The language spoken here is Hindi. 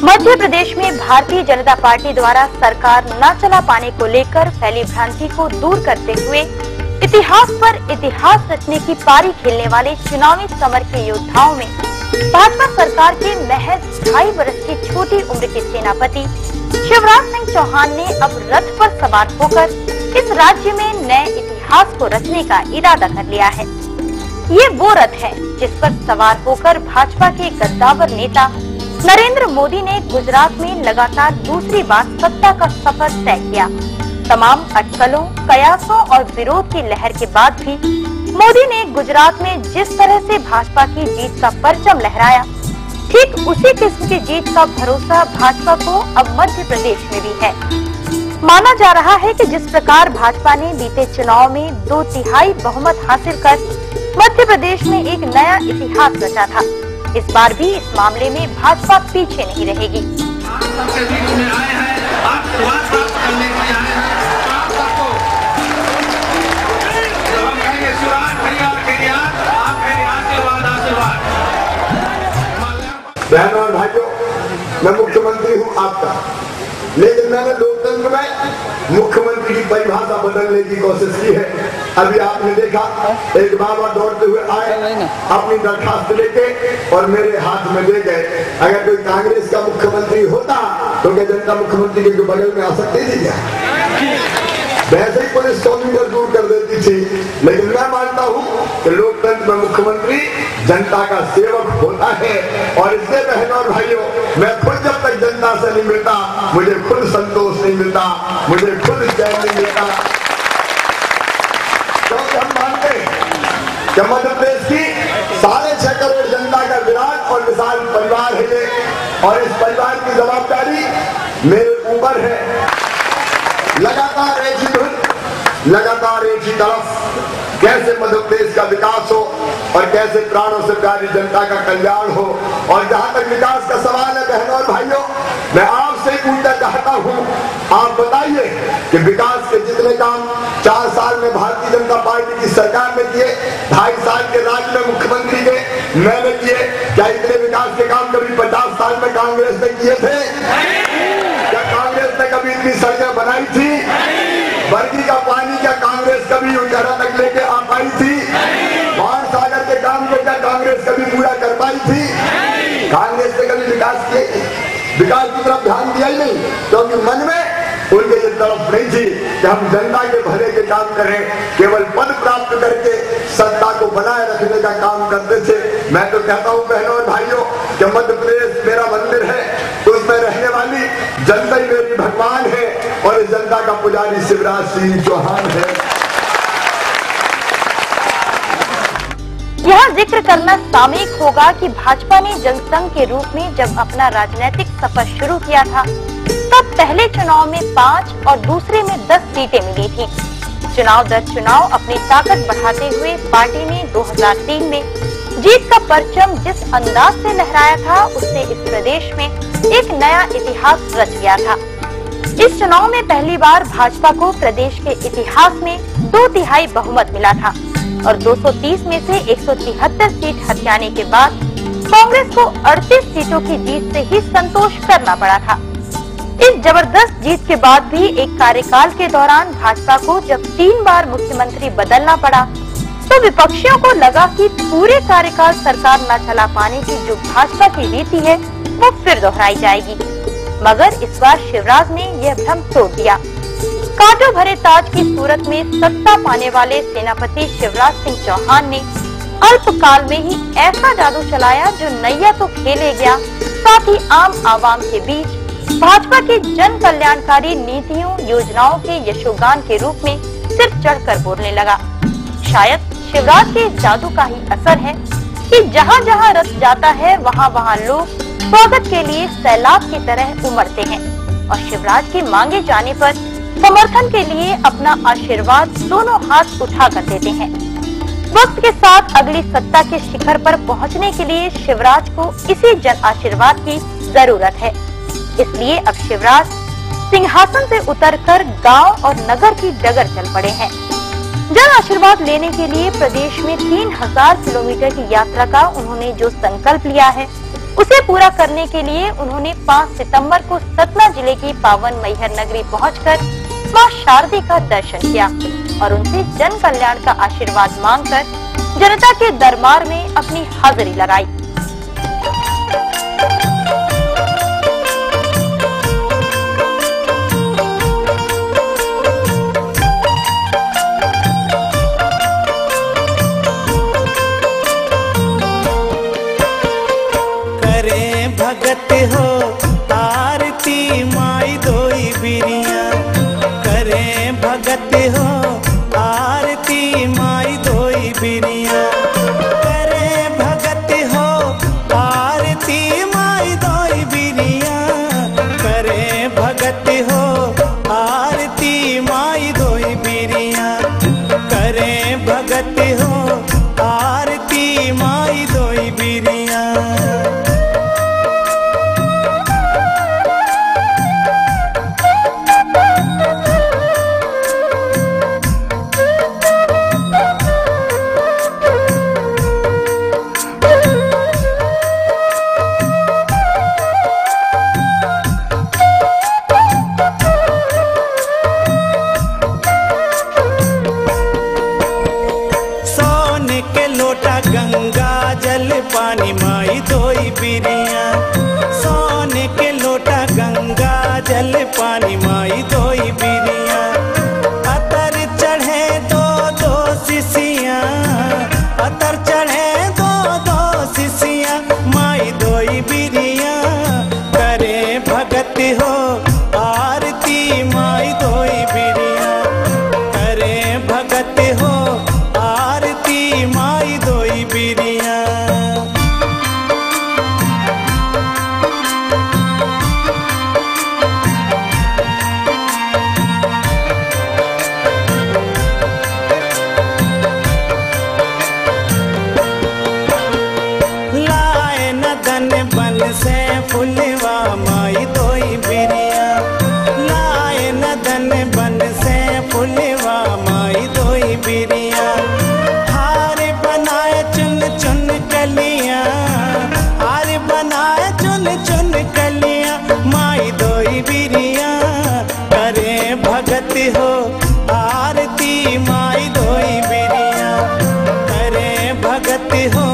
मध्य प्रदेश में भारतीय जनता पार्टी द्वारा सरकार न चला पाने को लेकर फैली भ्रांति को दूर करते हुए इतिहास पर इतिहास रचने की पारी खेलने वाले चुनावी समर के योद्धाओं में भाजपा सरकार के महज 2.5 वर्ष की छोटी उम्र के सेनापति शिवराज सिंह चौहान ने अब रथ पर सवार होकर इस राज्य में नए इतिहास को रचने का इरादा कर लिया है। ये वो रथ है जिस पर सवार होकर भाजपा के गद्दावर नेता नरेंद्र मोदी ने गुजरात में लगातार दूसरी बार सत्ता का सफर तय किया। तमाम अटकलों, कयासों और विरोध की लहर के बाद भी मोदी ने गुजरात में जिस तरह से भाजपा की जीत का परचम लहराया, ठीक उसी किस्म की जीत का भरोसा भाजपा को अब मध्य प्रदेश में भी है। माना जा रहा है कि जिस प्रकार भाजपा ने बीते चुनाव में 2/3 बहुमत हासिल कर मध्य प्रदेश में एक नया इतिहास रचा था, इस बार भी इस मामले में भाजपा पीछे नहीं रहेगी। बहनों और भाइयों, मैं मुख्यमंत्री हूँ आपका, लेकिन मैंने लोकतंत्र में मुख्यमंत्री की परिभाषा बदलने की कोशिश की है। अभी आपने देखा एक बाबा दौड़ते हुए आए, अपनी दरखास्त लेके और मेरे हाथ में दे गए। अगर कोई कांग्रेस का मुख्यमंत्री होता तो क्या जनता मुख्यमंत्री के बगल में आ सकती थी क्या? वैसे ही पुलिस 100 मीटर दूर कर देती थी। लेकिन मैं मानता हूँ कि लोकतंत्र में मुख्यमंत्री जनता का सेवक होता है, और इसलिए बहनों और भाइयों, मैं खुद जब तक जनता से नहीं मिलता, मुझे खुद संतोष नहीं मिलता, मुझे खुद चैन नहीं मिलता। क्योंकि हम मानते हैं कि मध्य प्रदेश की 6.5 करोड़ जनता का विराट और विशाल परिवार है ये, और इस परिवार की जवाबदारी मेरे ऊपर है। लगातार एक ही धुन, लगातार एक ही तरफ, कैसे मध्य प्रदेश का विकास हो और कैसे प्राणों से प्यारी जनता का कल्याण हो। और जहां तक विकास का सवाल है बहनों और भाइयों, मैं आपसे पूछना चाहता हूं, आप बताइए कि विकास के जितने काम 4 साल में भारतीय जनता पार्टी की सरकार ने किए, 2.5 साल के राज्य में मुख्यमंत्री के मैंने किए, क्या इतने विकास के काम कभी 50 साल में कांग्रेस ने किए थे? क्या कांग्रेस ने कभी इतनी सड़कें बनाई थी? बरगी का पानी क्या कांग्रेस कभी उंचारा तक लेके आ पाई थी? बाण सागर के काम को क्या कांग्रेस कभी पूरा कर पाई थी? कांग्रेस ने कभी विकास की तरफ ध्यान दिया ही नहीं, क्योंकि मन में उनके ये तरफ नहीं थी कि हम जनता के भले के काम करें, केवल पद प्राप्त करके सत्ता को बनाए रखने का काम करते थे। मैं तो कहता हूं बहनों और भाइयों कि मध्य प्रदेश मेरा मंदिर है, तो उसमें रहने वाली जनता ही मेरी भगवान है, और इस जनता का पुजारी शिवराज सिंह चौहान है। यह जिक्र करना सामयिक होगा कि भाजपा ने जनसंघ के रूप में जब अपना राजनीतिक सफर शुरू किया था, तब पहले चुनाव में 5 और दूसरे में 10 सीटें मिली थी। चुनाव दर चुनाव अपनी ताकत बढ़ाते हुए पार्टी ने 2003 में जीत का परचम जिस अंदाज से लहराया था, उससे इस प्रदेश में एक नया इतिहास रच गया था। इस चुनाव में पहली बार भाजपा को प्रदेश के इतिहास में 2/3 बहुमत मिला था, और 230 में से 173 सीट हथियाने के बाद कांग्रेस को 38 सीटों की जीत से ही संतोष करना पड़ा था। इस जबरदस्त जीत के बाद भी एक कार्यकाल के दौरान भाजपा को जब 3 बार मुख्यमंत्री बदलना पड़ा, तो विपक्षियों को लगा कि पूरे कार्यकाल सरकार न चला पाने की जो भाजपा की रीति है वो फिर दोहराई जाएगी। मगर इस बार शिवराज ने यह भ्रम तोड़ दिया। कांटों भरे ताज की सूरत में सत्ता पाने वाले सेनापति शिवराज सिंह चौहान ने अल्पकाल में ही ऐसा जादू चलाया जो नैया तो खेले गया, साथ ही आम आवाम के बीच भाजपा की जन कल्याणकारी नीतियों, योजनाओं के यशोगान के रूप में सिर चढ़कर बोलने लगा। शायद शिवराज के जादू का ही असर है कि जहाँ जहाँ रथ जाता है वहाँ वहाँ लोग स्वागत के लिए सैलाब की तरह उमड़ते हैं, और शिवराज के मांगे जाने पर समर्थन के लिए अपना आशीर्वाद दोनों हाथ उठा कर देते हैं। वक्त के साथ अगली सत्ता के शिखर पर पहुंचने के लिए शिवराज को इसी जन आशीर्वाद की जरूरत है। इसलिए अब शिवराज सिंहासन से उतरकर गांव और नगर की डगर चल पड़े हैं। जन आशीर्वाद लेने के लिए प्रदेश में 3000 किलोमीटर की यात्रा का उन्होंने जो संकल्प लिया है, उसे पूरा करने के लिए उन्होंने 5 सितंबर को सतना जिले की पावन मैहर नगरी पहुंचकर मां शारदी का दर्शन किया और उनसे जन कल्याण का आशीर्वाद मांगकर जनता के दरबार में अपनी हाजिरी लगाई। भगत हो आरती माई दोई बिरिया, करें भगत हो आरती माई दोई बिरिया, करें भगत हो आरती माई दोई बिरिया, करें भगत हो आरती माई दोई बिरिया, करें भगत हो आरती माई दोई बिरिया। गंगा जल पानी माई दोई बिरिया, सोने के लोटा गंगा जल पानी माई दोई बिरिया, अतर चढ़े दो दो शिशियाँ, अतर चढ़े दो दो शिशियाँ माई दोई बिरिया, करे भगत हो आरती माई दोई बिरिया, करे भगत हो आरती माई दोई बिरिया। लाए नदन बन से फुलवा माई दोई बिरिया, लाए नदन बन से फुलवा माई दोई बिरिया, हार बनाए चुन चुन कलियां, हार बनाए चुन चुन कलियां माई दोई बिरिया, करे भगत हो आरती माई दोई बिरिया, करे भगत हो